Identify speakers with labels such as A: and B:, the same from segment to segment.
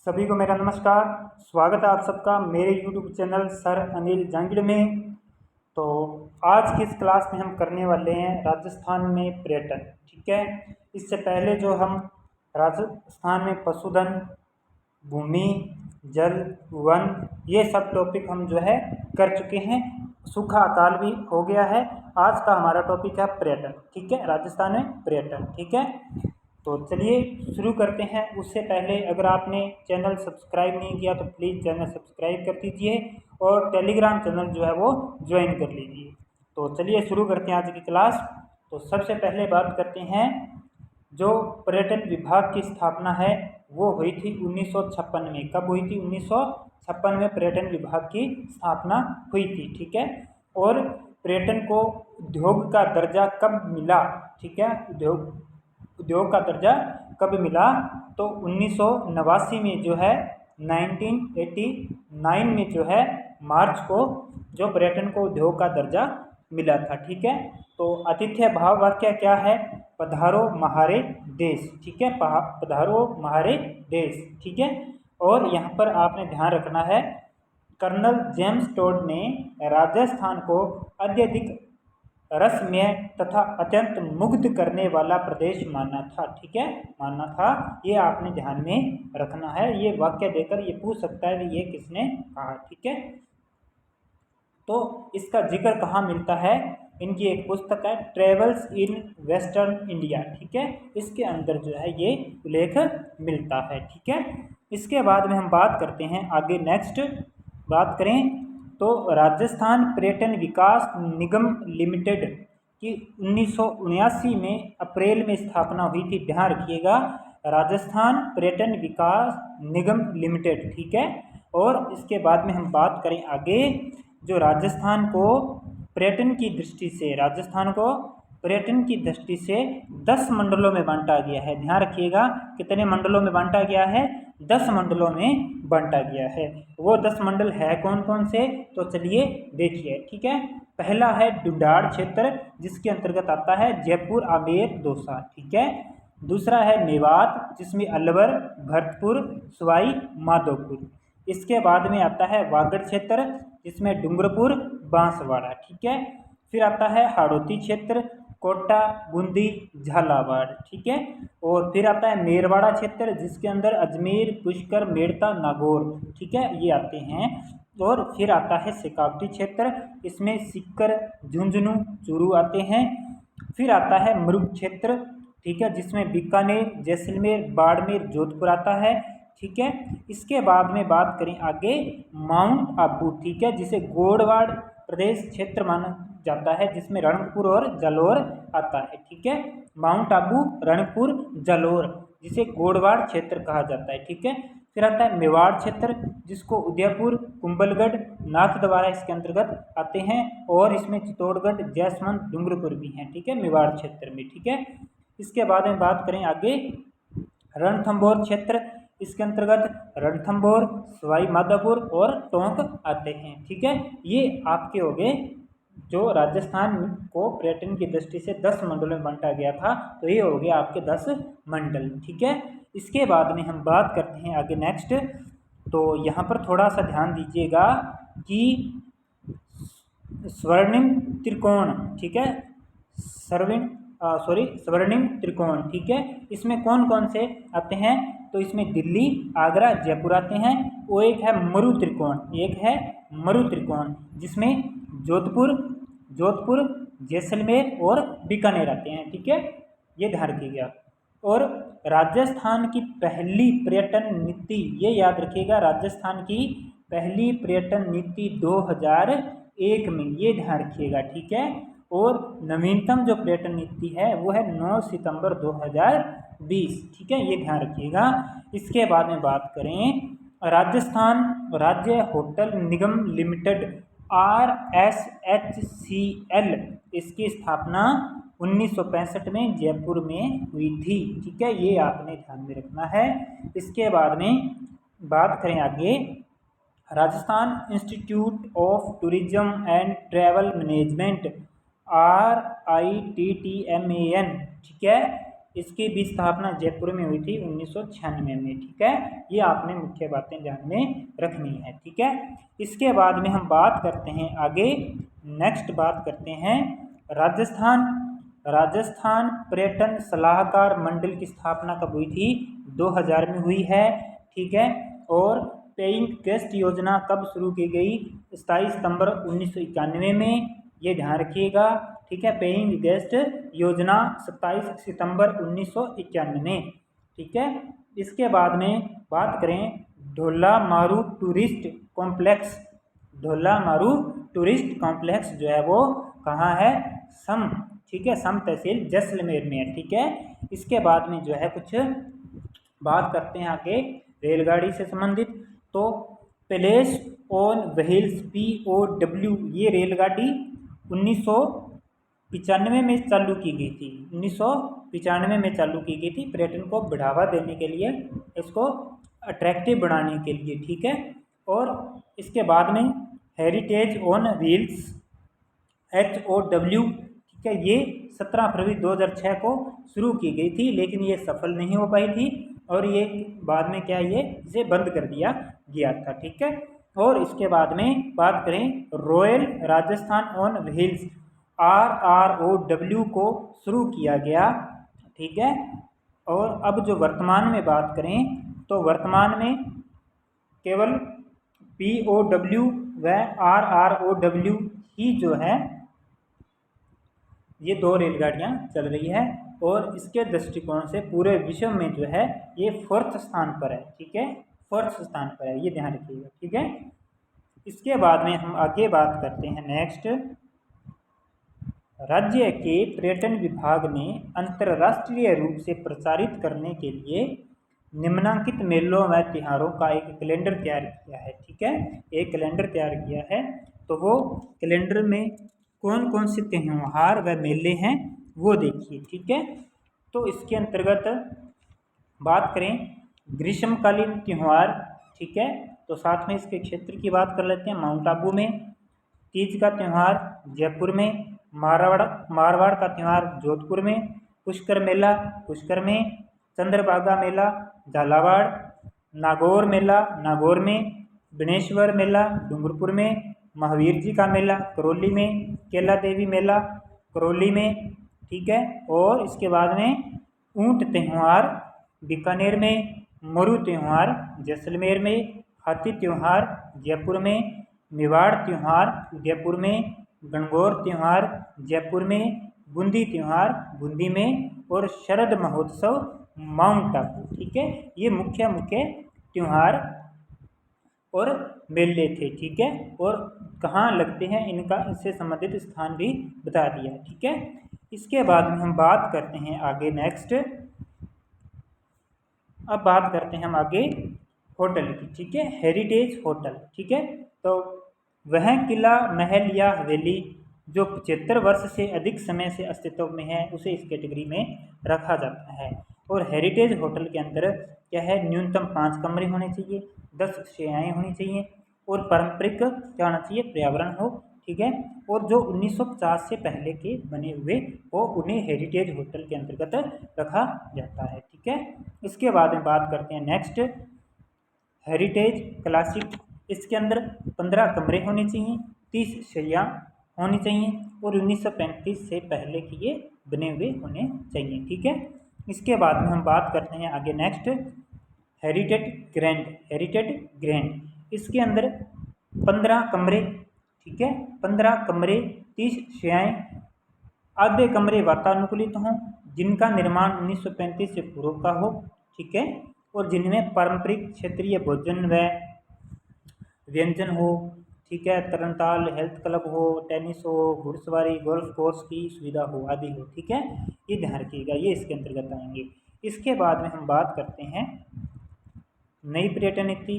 A: सभी को मेरा नमस्कार। स्वागत है आप सबका मेरे YouTube channel sir Anil Jangid में। तो आज की इस क्लास में हम करने वाले हैं राजस्थान में पर्यटन। ठीक है, इससे पहले जो हम राजस्थान में पशुधन, भूमि, जल, वन, ये सब टॉपिक हम जो है कर चुके हैं। सूखा अकाल भी हो गया है। आज का हमारा टॉपिक है पर्यटन। ठीक है, राजस्थान में पर्यटन। ठीक है, तो चलिए शुरू करते हैं। उससे पहले अगर आपने चैनल सब्सक्राइब नहीं किया तो प्लीज़ चैनल सब्सक्राइब कर दीजिए और टेलीग्राम चैनल जो है वो ज्वाइन कर लीजिए। तो चलिए शुरू करते हैं आज की क्लास। तो सबसे पहले बात करते हैं, जो पर्यटन विभाग की स्थापना है वो हुई थी 1956 में। कब हुई थी? 1956 में पर्यटन विभाग की स्थापना हुई थी। ठीक है, और पर्यटन को उद्योग का दर्जा कब मिला? ठीक है, उद्योग का दर्जा कब मिला? तो 1989 में जो है 1989 में जो है मार्च को जो पर्यटन को उद्योग का दर्जा मिला था। ठीक है, तो आतिथ्य भाव वाक्य क्या है? पधारो म्हारे देश। ठीक है, पधारो म्हारे देश। ठीक है, और यहाँ पर आपने ध्यान रखना है, कर्नल जेम्स टोड ने राजस्थान को अत्यधिक रसमय तथा अत्यंत मुग्ध करने वाला प्रदेश माना था। ठीक है, माना था, ये आपने ध्यान में रखना है। ये वाक्य देकर ये पूछ सकता है कि ये किसने कहा। ठीक है, तो इसका जिक्र कहाँ मिलता है? इनकी एक पुस्तक है ट्रेवल्स इन वेस्टर्न इंडिया। ठीक है, इसके अंदर जो है ये उल्लेख मिलता है। ठीक है, इसके बाद में हम बात करते हैं आगे। नेक्स्ट बात करें तो राजस्थान पर्यटन विकास निगम लिमिटेड की 1979 में अप्रैल में स्थापना हुई थी। ध्यान रखिएगा, राजस्थान पर्यटन विकास निगम लिमिटेड। ठीक है, और इसके बाद में हम बात करें आगे, जो राजस्थान को पर्यटन की दृष्टि से, राजस्थान को पर्यटन की दृष्टि से 10 मंडलों में बांटा गया है। ध्यान रखिएगा, कितने मंडलों में बांटा गया है? 10 मंडलों में बांटा गया है। वो 10 मंडल है कौन कौन से? तो चलिए देखिए। ठीक है, पहला है डुंडाड़ क्षेत्र, जिसके अंतर्गत आता है जयपुर, आमेर, दौसा। ठीक है, दूसरा है मेवात, जिसमें अलवर, भरतपुर, सवाई माधोपुर। इसके बाद में आता है वागड़ क्षेत्र, जिसमें डूंगरपुर, बांसवाड़ा। ठीक है, फिर आता है हाड़ौती क्षेत्र, कोटा, बूंदी, झालावाड़। ठीक है, और फिर आता है मेरवाड़ा क्षेत्र, जिसके अंदर अजमेर, पुष्कर, मेड़ता, नागौर। ठीक है, ये आते हैं। और फिर आता है शेखावटी क्षेत्र, इसमें सीकर, झुंझुनू, चूरू आते हैं। फिर आता है मुरुग क्षेत्र, ठीक है, जिसमें बीकानेर, जैसलमेर, बाड़मेर, जोधपुर आता है। ठीक है, इसके बाद में बात करें आगे माउंट आबू। ठीक है, जिसे गोड़वाड़ प्रदेश क्षेत्र माना जाता है, जिसमें रणकपुर और जालौर आता है। ठीक है, माउंट आबू, रणकपुर, जालौर, जिसे गोड़वाड़ क्षेत्र कहा जाता है। ठीक है, फिर आता है मेवाड़ क्षेत्र, जिसको उदयपुर, कुंभलगढ़, नाथद्वारा इसके अंतर्गत आते हैं, और इसमें चित्तौड़गढ़, जैसमंद, डूंगरपुर भी हैं। ठीक है, मेवाड़ क्षेत्र में। ठीक है, इसके बाद में बात करें आगे रणथंभौर क्षेत्र, इसके अंतर्गत रणथंभौर, सवाई माधोपुर और टोंक आते हैं। ठीक है, ये आपके हो गए जो राजस्थान को पर्यटन की दृष्टि से 10 मंडलों में बांटा गया था। तो ये हो गया आपके 10 मंडल। ठीक है, इसके बाद में हम बात करते हैं आगे नेक्स्ट। तो यहाँ पर थोड़ा सा ध्यान दीजिएगा कि स्वर्णिम त्रिकोण, ठीक है, स्वर्णिम त्रिकोण। ठीक है, इसमें कौन कौन से आते हैं? तो इसमें दिल्ली, आगरा, जयपुर आते हैं। वो एक है मरु त्रिकोण, एक है मरु त्रिकोण, जिसमें जोधपुर, जैसलमेर और बीकानेर आते हैं। ठीक है, ये ध्यान रखिएगा। और राजस्थान की पहली पर्यटन नीति, ये याद रखिएगा, राजस्थान की पहली पर्यटन नीति 2001 में, ये ध्यान रखिएगा। ठीक है, और नवीनतम जो पर्यटन नीति है वो है 9 सितंबर 2020। ठीक है, ये ध्यान रखिएगा। इसके बाद में बात करें राजस्थान राज्य होटल निगम लिमिटेड, RSHCL, इसकी स्थापना 1965 में जयपुर में हुई थी। ठीक है, ये आपने ध्यान में रखना है। इसके बाद में बात करें आगे Rajasthan institute of tourism and travel management, RITTMAN। ठीक है, इसकी भी स्थापना जयपुर में हुई थी 1996 में। ठीक है, ये आपने मुख्य बातें ध्यान में रखनी है। ठीक है, इसके बाद में हम बात करते हैं आगे, नेक्स्ट बात करते हैं राजस्थान। राजस्थान पर्यटन सलाहकार मंडल की स्थापना कब हुई थी? 2000 में हुई है। ठीक है, और पेइंग गेस्ट योजना कब शुरू की गई? 27 सितंबर 1991 में, ये ध्यान रखिएगा। ठीक है, पेइंग गेस्ट योजना 27 सितंबर 1991 में। ठीक है, इसके बाद में बात करें ढोला मारू टूरिस्ट कॉम्प्लेक्स। ढोला मारू टूरिस्ट कॉम्प्लेक्स जो है वो कहाँ है? सम, ठीक है, सम तहसील जैसलमेर में है। ठीक है, इसके बाद में जो है कुछ बात करते हैं आगे रेलगाड़ी से संबंधित। तो पैलेस ऑन व्हील्स POW, ये रेलगाड़ी 1995 में चालू की गई थी। 1995 में चालू की गई थी, पर्यटन को बढ़ावा देने के लिए, इसको अट्रैक्टिव बनाने के लिए। ठीक है, और इसके बाद में हेरिटेज ऑन व्हील्स HOW, ठीक है, ये 17 फरवरी 2006 को शुरू की गई थी, लेकिन ये सफल नहीं हो पाई थी और ये बाद में क्या, ये इसे बंद कर दिया गया था। ठीक है, और इसके बाद में बात करें royal Rajasthan on wheels RROW को शुरू किया गया। ठीक है, और अब जो वर्तमान में बात करें तो वर्तमान में केवल POW व RROW ही जो है, ये दो रेलगाड़ियाँ चल रही है और इसके दृष्टिकोण से पूरे विश्व में जो है ये 4th स्थान पर है। ठीक है, 4th स्थान पर है, ये ध्यान रखिएगा। ठीक है, इसके बाद में हम आगे बात करते हैं नेक्स्ट, राज्य के पर्यटन विभाग ने अंतर्राष्ट्रीय रूप से प्रचारित करने के लिए निम्नांकित मेलों व त्योहारों का एक कैलेंडर तैयार किया है। ठीक है, एक कैलेंडर तैयार किया है, तो वो कैलेंडर में कौन कौन से त्यौहार व मेले हैं वो देखिए। ठीक है, तो इसके अंतर्गत बात करें ग्रीष्मकालीन त्यौहार। ठीक है, तो साथ में इसके क्षेत्र की बात कर लेते हैं। माउंट आबू में तीज का त्यौहार, जयपुर में मारवाड़ का त्यौहार जोधपुर में, पुष्कर मेला पुष्कर में, चंद्रभागा मेला झालावाड़, नागौर मेला नागौर में, गणेश्वर मेला डूंगरपुर में, महावीर जी का मेला करौली में, केला देवी मेला करौली में। ठीक है, और इसके बाद में ऊंट त्यौहार बीकानेर में, मरु त्यौहार जैसलमेर में, हाथी त्यौहार जयपुर में, मेवाड़ त्यौहार उदयपुर में, गणगौर त्यौहार जयपुर में, बूंदी त्यौहार बूंदी में, और शरद महोत्सव माउंट आबू। ठीक है, ये मुख्य त्यौहार और मेले थे। ठीक है, और कहाँ लगते हैं इनका, इससे संबंधित स्थान भी बता दिया। ठीक है, इसके बाद में हम बात करते हैं आगे नेक्स्ट, अब बात करते हैं हम आगे होटल की। ठीक है, हेरिटेज होटल। ठीक है, तो वह किला महल या हवेली जो 75 वर्ष से अधिक समय से अस्तित्व में है उसे इस कैटेगरी में रखा जाता है। और हेरिटेज होटल के अंदर क्या है, न्यूनतम 5 कमरे होने चाहिए, 10 शैयाएँ होनी चाहिए और पारंपरिक क्या होना चाहिए, पर्यावरण हो। ठीक है, और जो 1950 से पहले के बने हुए वो उन्हें हेरिटेज होटल के अंतर्गत रखा जाता है। ठीक है, इसके बाद में बात करते हैं नेक्स्ट हेरिटेज क्लासिक। इसके अंदर 15 कमरे होने चाहिए, 30 शैया होनी चाहिए और 1935 से पहले के ये बने हुए होने चाहिए। ठीक है, इसके बाद में हम बात करते हैं आगे next heritage grand. Heritage grand इसके अंदर 15 कमरे। ठीक है, 15 कमरे, 30 शैयाएँ, आधे कमरे वातानुकूलित हों जिनका निर्माण 1935 से पूर्व का हो। ठीक है, और जिनमें पारंपरिक क्षेत्रीय भोजन व व्यंजन हो। ठीक है, तरनताल हेल्थ क्लब हो, टेनिस हो, घुड़सवारी गोल्फ कोर्स की सुविधा हो आदि हो। ठीक है, ये ध्यान रखिएगा, ये इसके अंतर्गत आएंगे। इसके बाद में हम बात करते हैं नई पर्यटन नीति।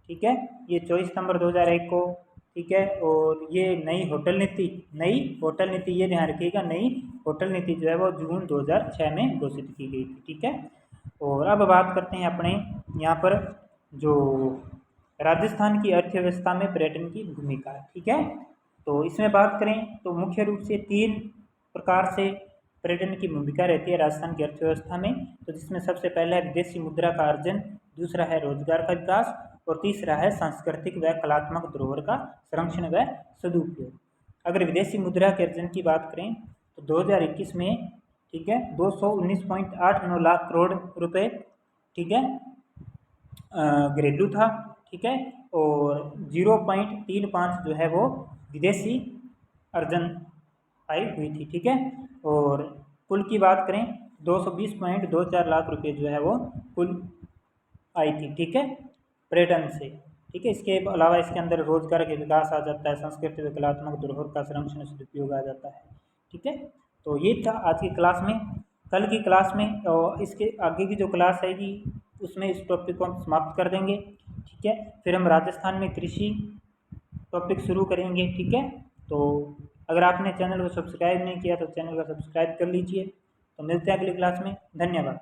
A: ठीक है, ये 24 सितंबर 2001 को। ठीक है, और ये नई होटल नीति ये ध्यान रखिएगा, नई होटल नीति जो है वो जून 2006 में घोषित की गई थी। ठीक है, और अब बात करते हैं अपने यहाँ पर जो राजस्थान की अर्थव्यवस्था में पर्यटन की भूमिका। ठीक है, तो इसमें बात करें तो मुख्य रूप से 3 प्रकार से पर्यटन की भूमिका रहती है राजस्थान की अर्थव्यवस्था में, तो जिसमें सबसे पहला है विदेशी मुद्रा का अर्जन, दूसरा है रोजगार का विकास और तीसरा है सांस्कृतिक व कलात्मक धरोहर का संरक्षण व सदुपयोग। अगर विदेशी मुद्रा के अर्जन की बात करें तो 2021 में, ठीक है, 219.89 लाख करोड़ रुपए, ठीक है, घरेलू था, ठीक है, और 0.35 जो है वो विदेशी अर्जन आई हुई थी, ठीक है। और कुल की बात करें 220.24 लाख रुपए जो है वो कुल आई थी, ठीक है, पर्यटन से, ठीक है। इसके अलावा इसके अंदर रोजगार के विकास आ जाता है, संस्कृति व कलात्मक धरोहर का संरक्षण सदुपयोग आ जाता है, ठीक है। तो ये था आज की क्लास में। कल की क्लास में और इसके आगे की जो क्लास आएगी उसमें इस टॉपिक को हम समाप्त कर देंगे, ठीक है। फिर हम राजस्थान में कृषि टॉपिक शुरू करेंगे, ठीक है। तो अगर आपने चैनल को सब्सक्राइब नहीं किया तो चैनल को सब्सक्राइब कर लीजिए। तो मिलते हैं अगली क्लास में, धन्यवाद।